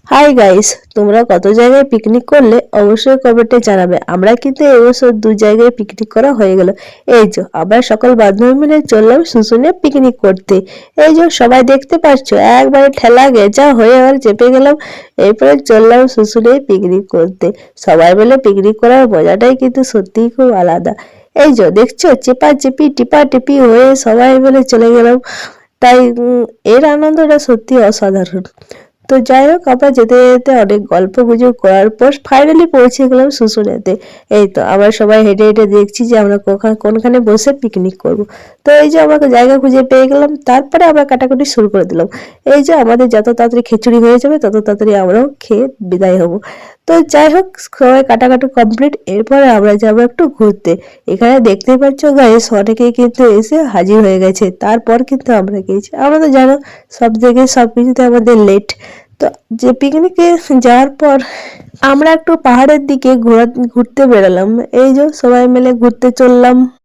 Hi guys, তোমরা কত জায়গায় পিকনিক করলে অবশ্যই কমেন্টে জানাবে। আমরা কিন্তু এবছর 2 জায়গায় পিকনিক করা হয়ে গেল। এই যে আমরা সকল বান্ধবী মিলে চললাম শুশুনিয়া পিকনিক করতে। এই যে সবাই দেখতে পাচ্ছ, একবারে ঠেলা গেজা হয়ে আর চেপে গেলাম। এরপরে চললাম শুশুনিয়ায় পিকনিক করতে। সবাই মিলে পিকনিক করার মজাটাই কিন্তু সত্যিই খুব আলাদা। এই যে দেখছো, চেপাচেপি টিপাটিপি হয়ে সবাই মিলে চলে গেলাম। তাই এর আনন্দটা সত্যি অসাধারণ। তো যাই হোক, আমরা যেতে যেতে অনেক গল্প গুজব করার পর ফাইনালি পৌঁছে গেলাম শুশুনিয়াতে। এই তো আবার সবাই হেঁটে হেঁটে দেখছি যে আমরা কোনখানে বসে পিকনিক করব। তো এই যে আমাকে জায়গা খুঁজে পেয়ে গেলাম, তারপরে আমরা কাটাকুটি শুরু করে দিলাম। এই যে আমাদের যত তাড়াতাড়ি খিচুড়ি হয়ে যাবে তত তাড়াতাড়ি আমরাও খেয়ে বিদায় হব। তো যাই হোক, সবাই কাটাকাটি কমপ্লিট। এরপরে আমরা যাবো একটু ঘুরতে। এখানে দেখতেই পাচ্ছ গাইস, অনেকেই কিন্তু এসে হাজির হয়ে গেছে। তারপর কিন্তু আমরা গিয়েছি। আমরা তো জানো, সব জায়গায় সবকিছুতে আমাদের লেট। তো যে পিকনিকে যাওয়ার পর আমরা একটু পাহাড়ের দিকে ঘুরতে বেরোলাম। এই যে সবাই মিলে ঘুরতে চললাম।